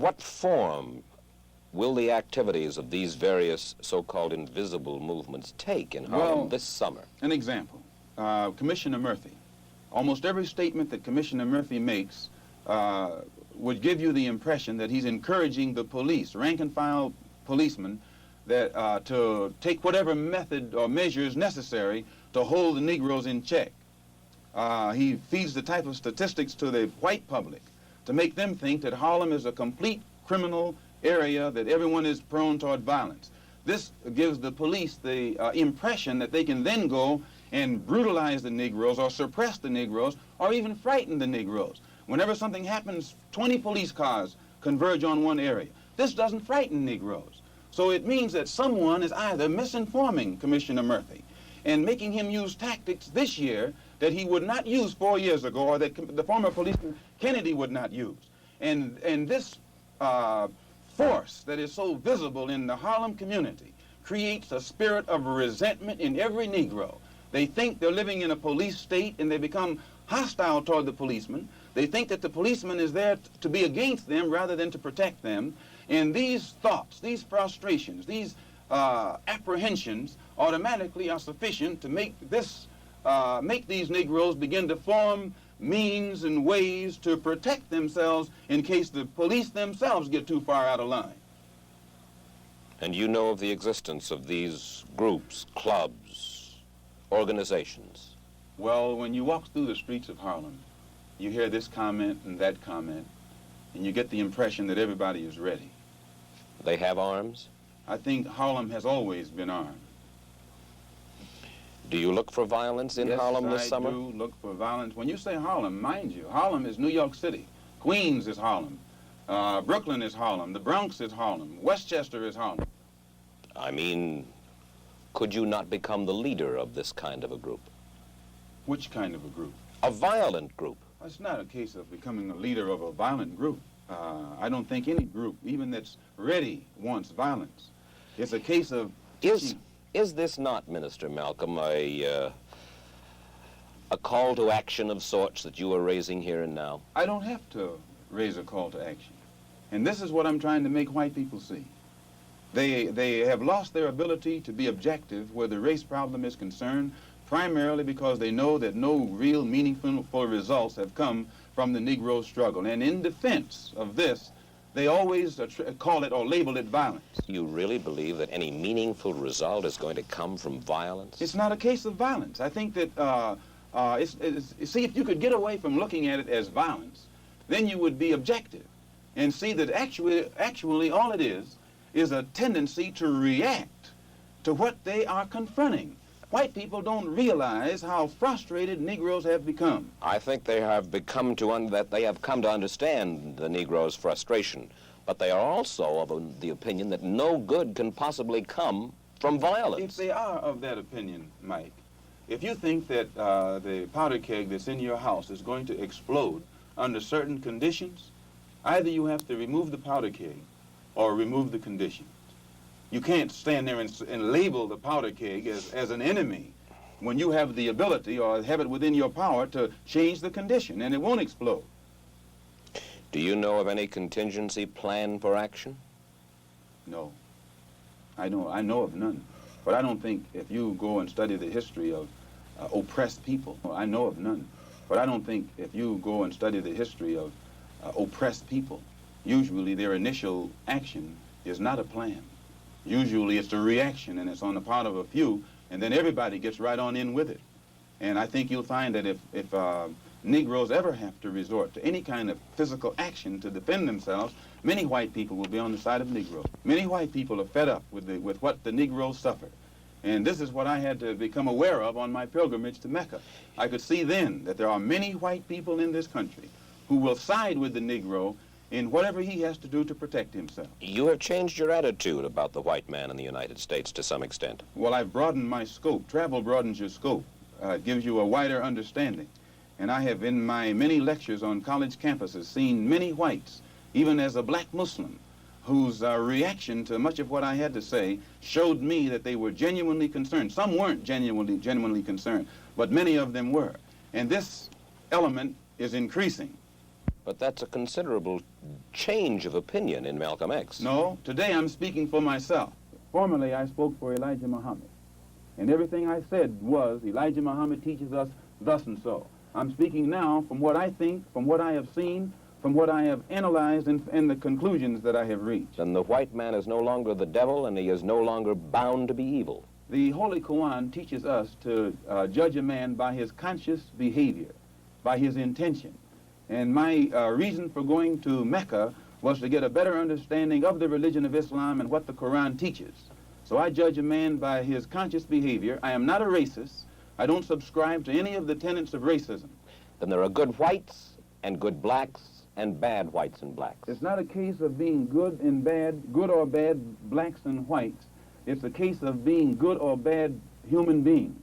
What form will the activities of these various so-called invisible movements take in Harlem this summer? An example, Commissioner Murphy. Almost every statement that Commissioner Murphy makes would give you the impression that he's encouraging the police, rank-and-file policemen, that to take whatever method or measures necessary to hold the Negroes in check. He feeds the type of statistics to the white public to make them think that Harlem is a complete criminal area, that everyone is prone toward violence. This gives the police the impression that they can then go and brutalize the Negroes or suppress the Negroes or even frighten the Negroes. Whenever something happens, 20 police cars converge on one area. This doesn't frighten Negroes. So it means that someone is either misinforming Commissioner Murphy and making him use tactics this year that he would not use 4 years ago, or that the former policeman Kennedy would not use. And this force that is so visible in the Harlem community creates a spirit of resentment in every Negro. They think they're living in a police state and they become hostile toward the policeman. They think that the policeman is there to be against them rather than to protect them. And these thoughts, these frustrations, these apprehensions automatically are sufficient to make these Negroes begin to form means and ways to protect themselves in case the police themselves get too far out of line. And you know of the existence of these groups, clubs, organizations? Well, when you walk through the streets of Harlem, you hear this comment and that comment, and you get the impression that everybody is ready. They have arms? I think Harlem has always been armed. Do you look for violence in Harlem this summer? Yes, I do look for violence. When you say Harlem, mind you, Harlem is New York City. Queens is Harlem. Brooklyn is Harlem. The Bronx is Harlem. Westchester is Harlem. I mean, could you not become the leader of this kind of a group? Which kind of a group? A violent group. It's not a case of becoming the leader of a violent group. I don't think any group, even that's ready, wants violence. It's a case of... Is this not, Minister Malcolm, a call to action of sorts that you are raising here and now? I don't have to raise a call to action. And this is what I'm trying to make white people see. They have lost their ability to be objective where the race problem is concerned, primarily because they know that no real meaningful results have come from the Negro struggle. And in defense of this, they always call it or label it violence. You really believe that any meaningful result is going to come from violence? It's not a case of violence. I think that, see, if you could get away from looking at it as violence, then you would be objective and see that actually all it is a tendency to react to what they are confronting. White people don't realize how frustrated Negroes have become. I think they have come to understand the Negro's frustration, but they are also of the opinion that no good can possibly come from violence. If they are of that opinion, Mike, if you think that the powder keg that's in your house is going to explode under certain conditions, either you have to remove the powder keg or remove the conditions. You can't stand there and label the powder keg as an enemy when you have the ability or have it within your power to change the condition, and it won't explode. Do you know of any contingency plan for action? No. I know of none. But I don't think if you go and study the history of oppressed people, I know of none. But I don't think if you go and study the history of oppressed people, usually their initial action is not a plan. Usually it's a reaction, and it's on the part of a few, and then everybody gets right on in with it. And I think you'll find that if Negroes ever have to resort to any kind of physical action to defend themselves, many white people will be on the side of Negroes. Many white people are fed up with what the Negroes suffered. And this is what I had to become aware of on my pilgrimage to Mecca. I could see then that there are many white people in this country who will side with the Negro in whatever he has to do to protect himself. You have changed your attitude about the white man in the United States to some extent. Well, I've broadened my scope. Travel broadens your scope. It gives you a wider understanding. And I have, in my many lectures on college campuses, seen many whites, even as a black Muslim, whose reaction to much of what I had to say showed me that they were genuinely concerned. Some weren't genuinely concerned, but many of them were. And this element is increasing. But that's a considerable change of opinion in Malcolm X. No, today I'm speaking for myself. Formerly, I spoke for Elijah Muhammad. And everything I said was, Elijah Muhammad teaches us thus and so. I'm speaking now from what I think, from what I have seen, from what I have analyzed, and the conclusions that I have reached. Then the white man is no longer the devil, and he is no longer bound to be evil. The Holy Quran teaches us to judge a man by his conscious behavior, by his intention. And my reason for going to Mecca was to get a better understanding of the religion of Islam and what the Quran teaches. So I judge a man by his conscious behavior. I am not a racist. I don't subscribe to any of the tenets of racism. Then there are good whites and good blacks and bad whites and blacks. It's not a case of being good and bad, good or bad blacks and whites. It's a case of being good or bad human beings.